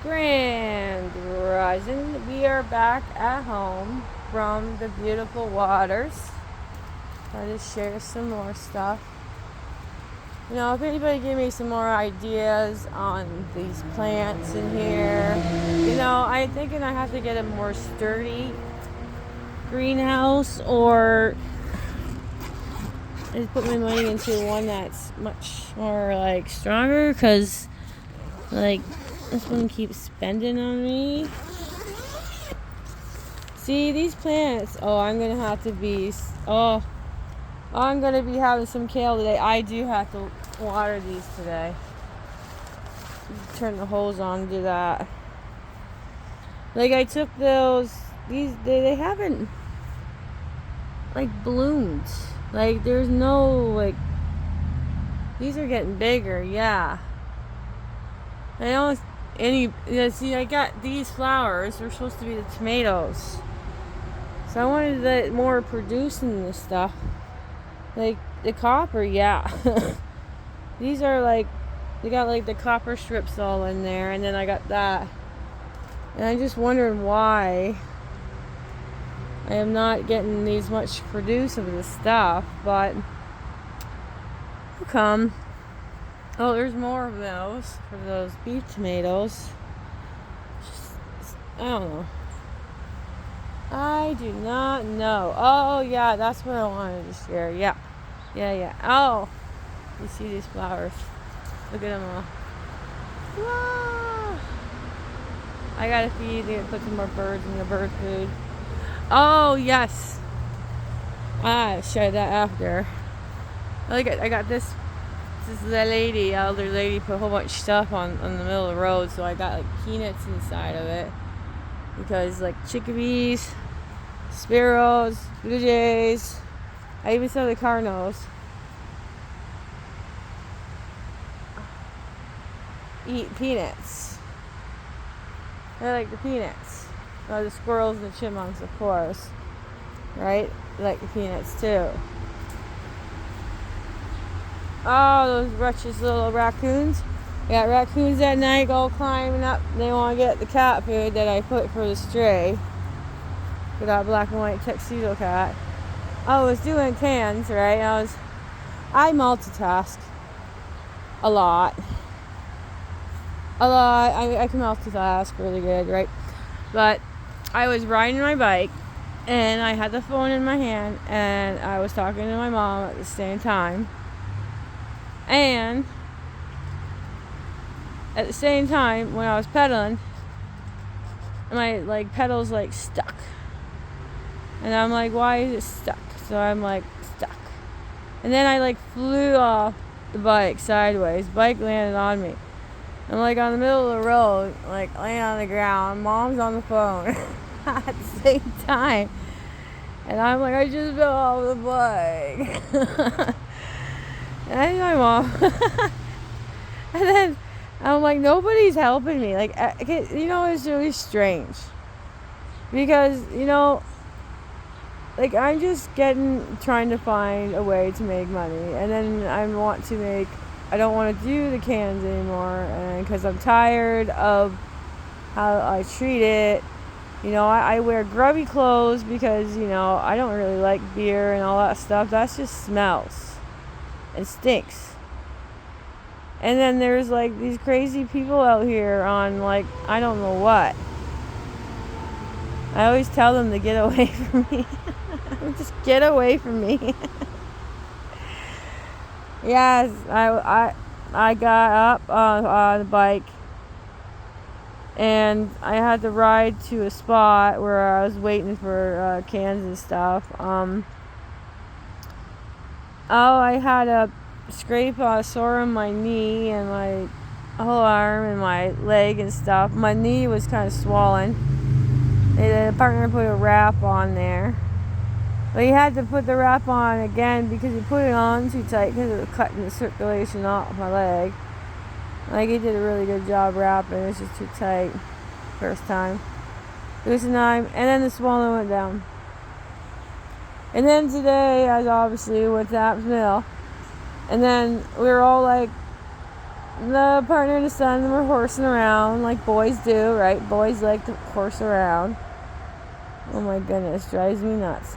Grand Rising. We are back at home from the beautiful waters. I'll just share some more stuff. If anybody give me some more ideas on these plants in here. I'm thinking I have to get a more sturdy greenhouse, or just put my money into one that's much more stronger, because this one keeps spending on me. See, these plants. I'm going to be having some kale today. I do have to water these today. Turn the hose on and do that. I took they haven't, bloomed. There's no, these are getting bigger, yeah. I don't see, I got these flowers. They're supposed to be the tomatoes. So I wanted the more producing this stuff. The copper, yeah. These are they got the copper strips all in there, and then I got that. And I'm just wondering why I am not getting these much produce of this stuff, but how come? Oh, there's more of those for those beef tomatoes. I don't know. I do not know. Oh, yeah, that's what I wanted to share. Yeah. Oh, you see these flowers. Look at them all. Wow. I gotta put some more birds in the bird food. Oh, yes. I showed that after. I got this. This is the elder lady, put a whole bunch of stuff on the middle of the road, so I got peanuts inside of it. Because chickadees, sparrows, blue jays, I even saw the cardinals eat peanuts. They like the peanuts. Well, the squirrels and the chipmunks, of course, right? They like the peanuts too. Oh, those wretched little raccoons. I got raccoons at night go climbing up. They want to get the cat food that I put for the stray. For that black and white tuxedo cat. I was doing cans, right? I multitask a lot. I can multitask really good, right? But I was riding my bike, and I had the phone in my hand, and I was talking to my mom at the same time. And at the same time, when I was pedaling, my pedals stuck. And I'm why is it stuck? So I'm stuck. And then I flew off the bike sideways. Bike landed on me. I'm on the middle of the road, laying on the ground. Mom's on the phone at the same time. And I'm I just fell off the bike. And I my mom. And then I'm nobody's helping me. It's really strange. Because, I'm just trying to find a way to make money. And then I don't want to do the cans anymore. And because I'm tired of how I treat it. I wear grubby clothes because, I don't really like beer and all that stuff. That just smells. It stinks. And then there's these crazy people out here on I don't know what. I always tell them to get away from me. Just get away from me. Yes, I got up on the bike, and I had to ride to a spot where I was waiting for cans and stuff. I had a sore on my knee and my whole arm and my leg and stuff. My knee was kind of swollen. The partner put a wrap on there. But he had to put the wrap on again because he put it on too tight because it was cutting the circulation off my leg. He did a really good job wrapping. It was just too tight first time. Loosened time, and then the swelling went down. And then today, I obviously went to that mill. And then we were all the partner and the son were horsing around like boys do, right? Boys like to horse around. Oh my goodness, drives me nuts.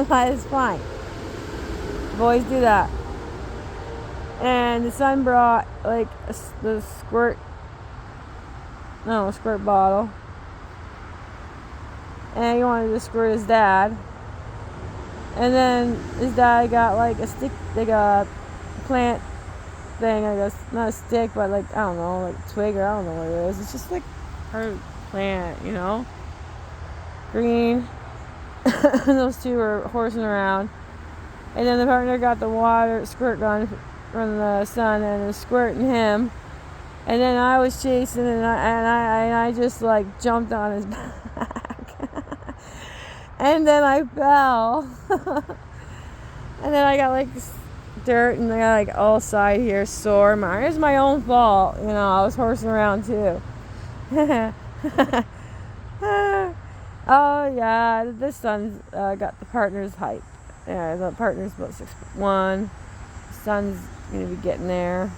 But it's fine. Boys do that. And the son brought like the squirt bottle. And he wanted to squirt his dad. And then his dad got like a stick, like a plant thing, I guess. Not a stick, but like, I don't know, like a twig, or I don't know what it is. It's just like a plant, you know? Green. Those two were horsing around. And then the partner got the water squirt gun from the son and was squirting him. And then I was chasing, and I just like jumped on his back. And then I fell. And then I got like dirt, and I got like all side here sore. It's my own fault, you know. I was horsing around too. Oh yeah, this son's got the partner's height. Yeah, the partner's about 6'1". The son's gonna be getting there.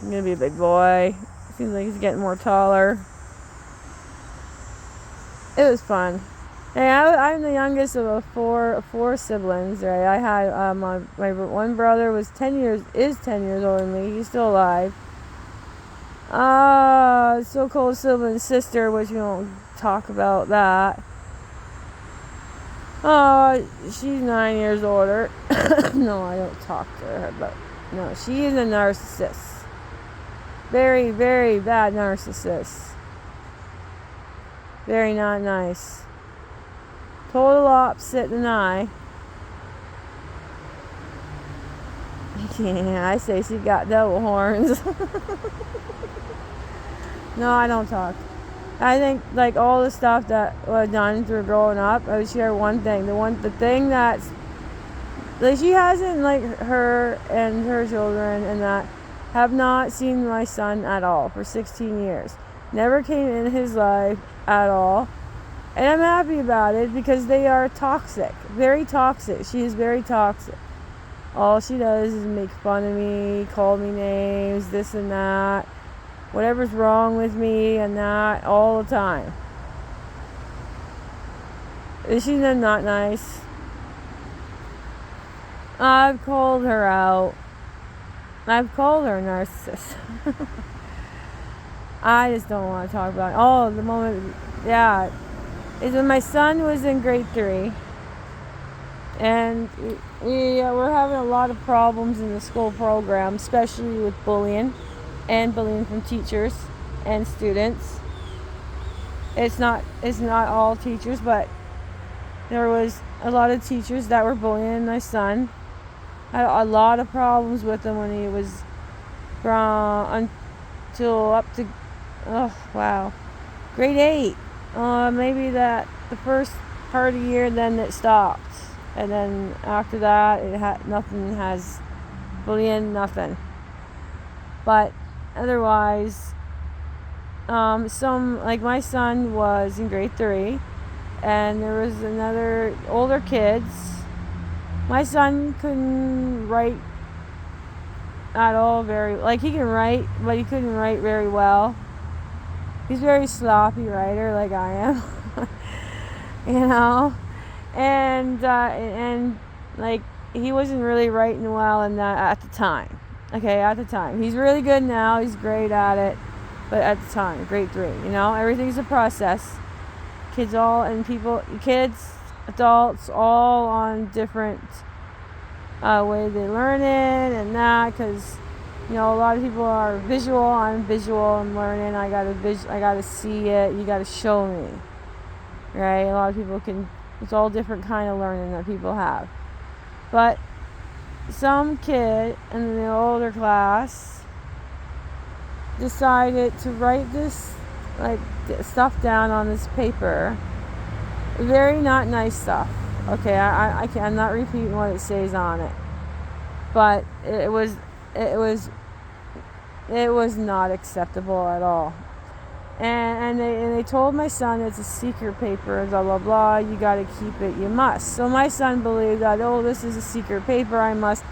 He's gonna be a big boy. Seems like he's getting more taller. It was fun. Hey, I'm the youngest of four siblings, right? I had my one brother is 10 years older than me. He's still alive. So-called sibling sister, which we don't talk about that. She's 9 years older. No, I don't talk to her, but no, she is a narcissist. Very, very bad narcissist. Very not nice. Total opposite than I. Yeah, I say she got devil horns. No, I don't talk. I think like all the stuff that was done through growing up, I would share one thing. The thing that's like, she hasn't, like, her and her children and that have not seen my son at all for 16 years. Never came in his life at all. And I'm happy about it because they are toxic. Very toxic. She is very toxic. All she does is make fun of me, call me names, this and that. Whatever's wrong with me and that all the time. She's not nice. I've called her out. I've called her a narcissist. I just don't want to talk about it. Oh, the moment, yeah. Is when my son was in grade 3. And we were having a lot of problems in the school program, especially with bullying. And bullying from teachers and students. It's not all teachers, but there was a lot of teachers that were bullying my son. I had a lot of problems with him when he was until up to grade 8. Maybe that the first part of the year, then it stopped, and then after that it had nothing, has bullying, nothing. But otherwise, like my son was in grade 3, and there was another older kids. My son couldn't write at all he can write, but he couldn't write very well. He's a very sloppy writer, like I am. You know? And like he wasn't really writing well in that at the time. Okay, at the time. He's really good now, he's great at it. But at the time, grade 3, you know, everything's a process. Kids, adults, all on different way they learn it and that, because, you know, a lot of people are visual. I'm visual and learning. I gotta see it. You gotta show me, right? A lot of people it's all different kind of learning that people have. But some kid in the older class decided to write this stuff down on this paper. Very not nice stuff. Okay, I'm not repeating what it says on it, but it was not acceptable at all. And they told my son it's a secret paper, blah blah blah. You got to keep it. You must. So my son believed that, this is a secret paper. I must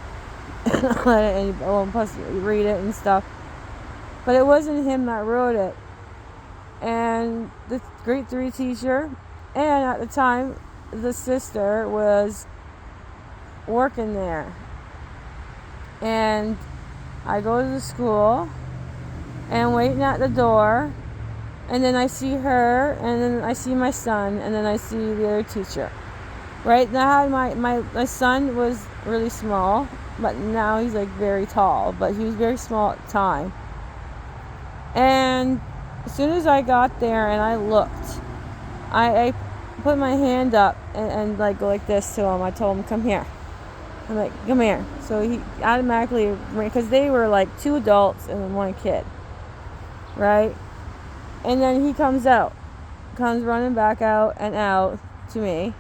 and plus read it and stuff. But it wasn't him that wrote it. And the grade 3 teacher, and at the time, the sister was working there. And I go to the school and waiting at the door, and then I see her, and then I see my son, and then I see the other teacher. Right now, my son was really small, but now he's like very tall, but he was very small at the time. And as soon as I got there and I looked, I put my hand up and like go like this to him. I told him, come here. I'm like, come here. So he automatically, because they were like 2 adults and 1 kid, right? And then he comes running back out to me.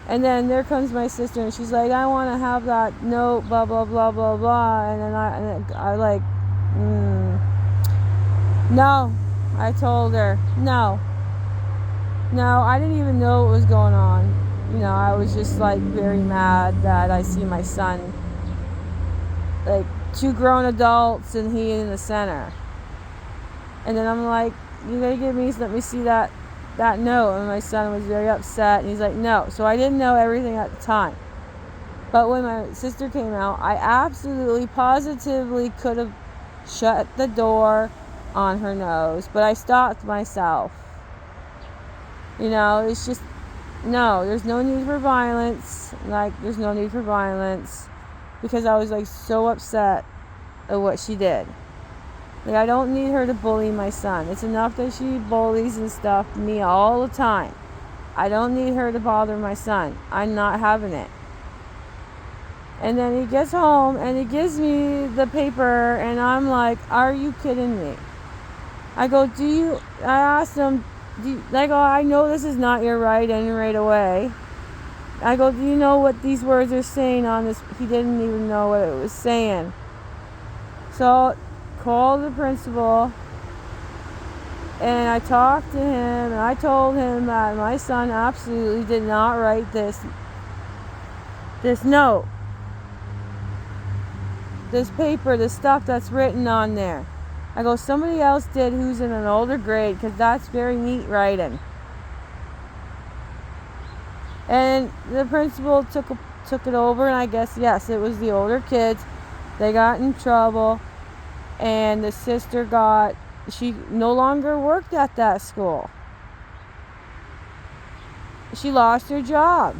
And then there comes my sister, and she's like, I want to have that note, blah, blah, blah, blah, blah. And then I like, no. I told her, no. No, I didn't even know what was going on. I was just like very mad that I see my son, like 2 grown adults and he in the center. And then I'm like, you gotta let me see that note. And my son was very upset, and he's like, no. So I didn't know everything at the time. But when my sister came out, I absolutely, positively could have shut the door on her nose, but I stopped myself. It's just, no, there's no need for violence. There's no need for violence, because I was like so upset at what she did. I don't need her to bully my son. It's enough that she bullies and stuff me all the time. I don't need her to bother my son. I'm not having it. And then he gets home and he gives me the paper, and I'm like, are you kidding me? I go, I asked him, I know this is not your writing right away. I go, do you know what these words are saying on this? He didn't even know what it was saying. So called the principal, and I talked to him, and I told him that my son absolutely did not write this note, this paper, the stuff that's written on there. I go, somebody else did who's in an older grade, because that's very neat writing. And the principal took it over, and I guess, yes, it was the older kids. They got in trouble, and the sister she no longer worked at that school. She lost her job.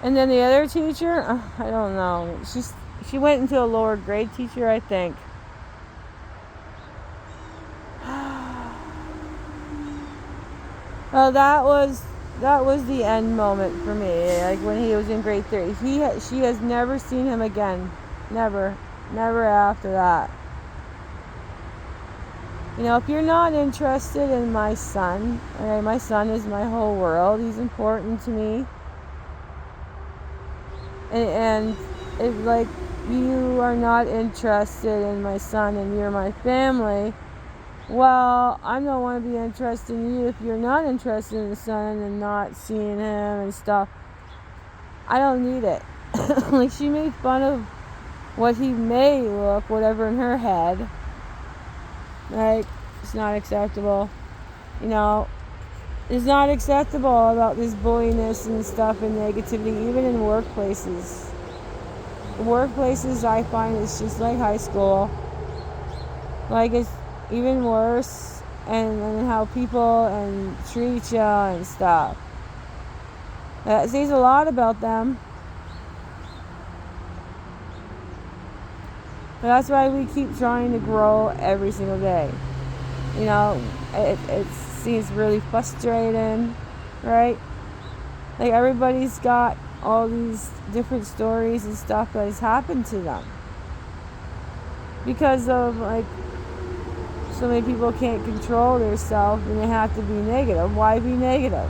And then the other teacher, I don't know. She went into a lower grade teacher, I think. Well, that was the end moment for me. Like when he was in grade 3, she has never seen him again. Never after that. If you're not interested in my son, okay, my son is my whole world. He's important to me. And if like you are not interested in my son and you're my family, well, I don't want to be interested in you if you're not interested in the son and not seeing him and stuff. I don't need it. Like, she made fun of what he may look, whatever in her head. Like, it's not acceptable. It's not acceptable about this bulliness and stuff and negativity, even in workplaces. Workplaces, I find, it's just like high school. Like, it's even worse, and how people treat you and stuff. That says a lot about them. But that's why we keep trying to grow every single day. It seems really frustrating, right? Like, everybody's got all these different stories and stuff that has happened to them. Because of, like, so many people can't control themselves and they have to be negative. Why be negative?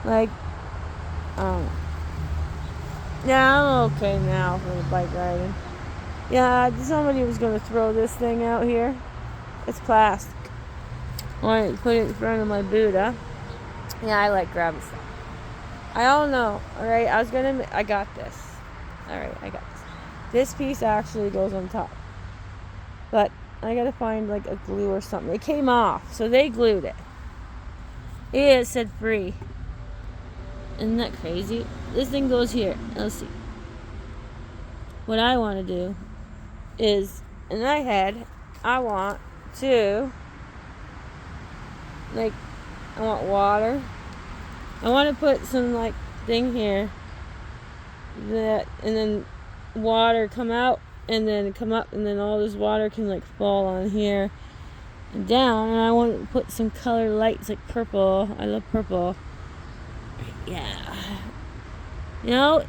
Like, yeah, I'm okay now for the bike riding. Yeah, somebody was going to throw this thing out here. It's plastic. I wanted to put it in front of my Buddha. Yeah, I like grabbing stuff. I don't know, alright? I got this. Alright, I got this. This piece actually goes on top. But I gotta find like a glue or something. It came off, so they glued it. Yeah, it said free. Isn't that crazy? This thing goes here. Let's see. What I want to do is, in my head, I want to, like, I want water. I want to put some, like, thing here that, and then water come out and then come up, and then all this water can, like, fall on here and down. And I want to put some color lights, like purple. I love purple. Yeah. The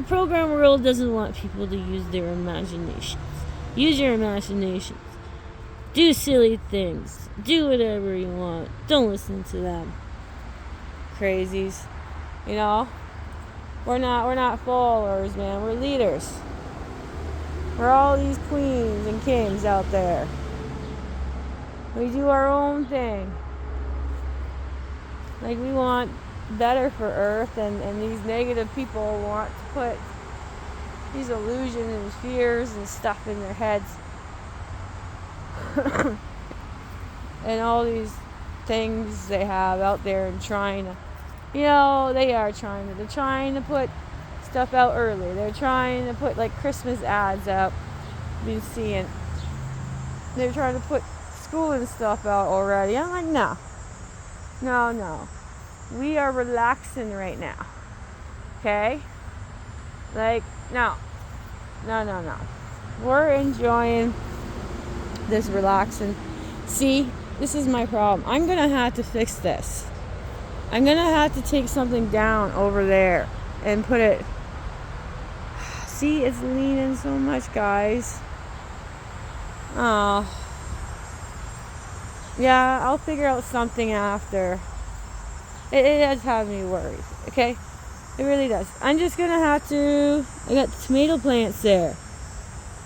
program world doesn't want people to use their imaginations. Use your imaginations. Do silly things. Do whatever you want. Don't listen to them. Crazies. We're not followers, man. We're leaders. We're all these queens and kings out there. We do our own thing. Like, we want better for Earth, and these negative people want to put these illusions and fears and stuff in their heads. And all these things they have out there and trying to, they're trying to put stuff out early. They're trying to put like Christmas ads out. You've been seeing. They're trying to put school and stuff out already. I'm like, no. We are relaxing right now. Okay? Like, no. We're enjoying this relaxing. See, this is my problem. I'm going to have to fix this. I'm going to have to take something down over there and put it. See, it's leaning so much, guys. Oh. Yeah, I'll figure out something after. It does have me worried, okay? It really does. I'm just going to have to... I got tomato plants there.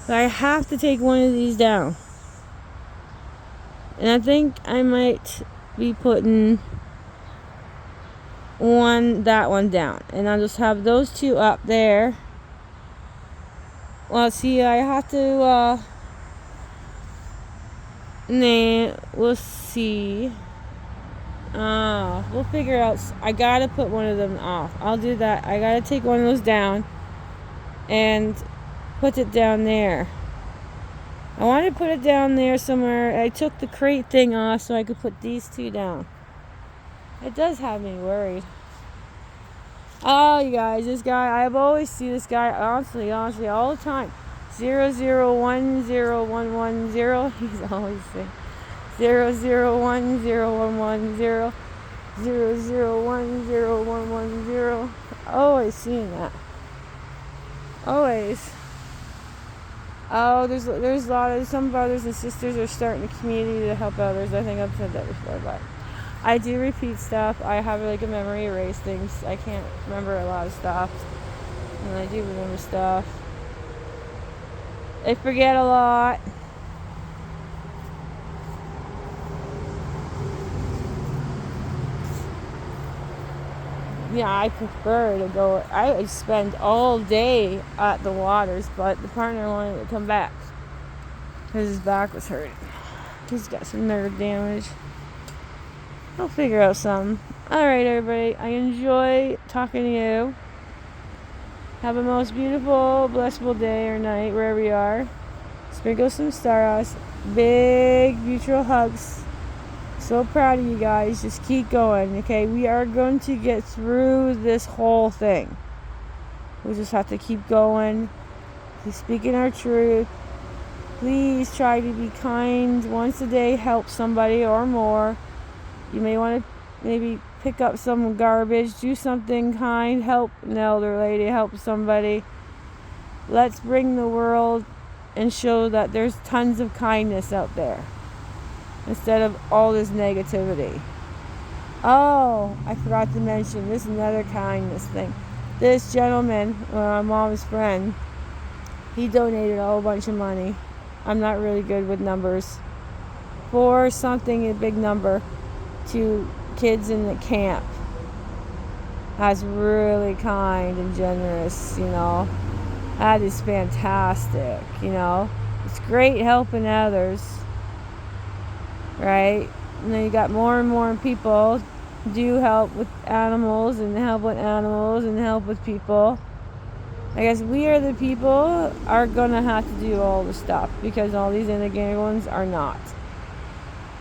But I have to take one of these down. And I think I might be putting that one down. And I'll just have those two up there. Well, see, I have to... we'll see... we'll figure out. I gotta put one of them off. I'll do that. I gotta take one of those down and put it down there. I want to put it down there somewhere. I took the crate thing off so I could put these two down. It does have me worried. Oh, you guys, this guy, I've always seen this guy, honestly, all the time. 0010110. He's always saying 0010110. 0010110. Always seeing that. Always. Oh, there's a lot of, some brothers and sisters are starting a community to help others. I think I've said that before, but I do repeat stuff. I have like a memory erase things. I can't remember a lot of stuff, and I do remember stuff. I forget a lot. Yeah, I prefer to go. I spend all day at the waters, but the partner wanted to come back because his back was hurting. He's got some nerve damage. I'll figure out something. Alright, everybody. I enjoy talking to you. Have a most beautiful, blissful day or night, wherever you are. Sprinkle some stars. Big mutual hugs. So proud of you guys. Just keep going, okay? We are going to get through this whole thing. We just have to keep going. Keep speaking our truth. Please try to be kind once a day. Help somebody or more. You may want to maybe pick up some garbage. Do something kind. Help an elder lady. Help somebody. Let's bring the world and show that there's tons of kindness out there, instead of all this negativity. Oh, I forgot to mention, this is another kindness thing. This gentleman, my mom's friend, he donated a whole bunch of money. I'm not really good with numbers. For something, a big number, to kids in the camp. That's really kind and generous, you know. That is fantastic, you know. It's great helping others, right? And then you got more and more people do help with animals and help with animals and help with people. I guess we are the people are gonna have to do all the stuff because all these inorganic ones are not.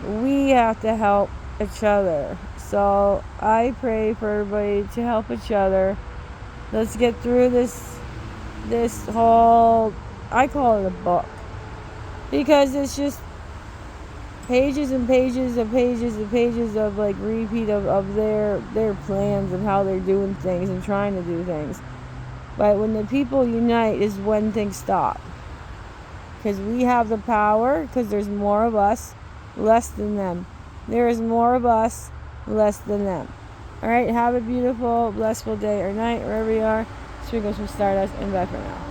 We have to help each other. So I pray for everybody to help each other. Let's get through this whole, I call it a book, because it's just pages and pages and pages and pages of like repeat of their plans of how they're doing things and trying to do things. But when the people unite is when things stop. Because we have the power, because there's more of us, less than them. There is more of us, less than them. Alright, have a beautiful, blissful day or night, wherever you are. Sprinkles from Stardust, and bye for now.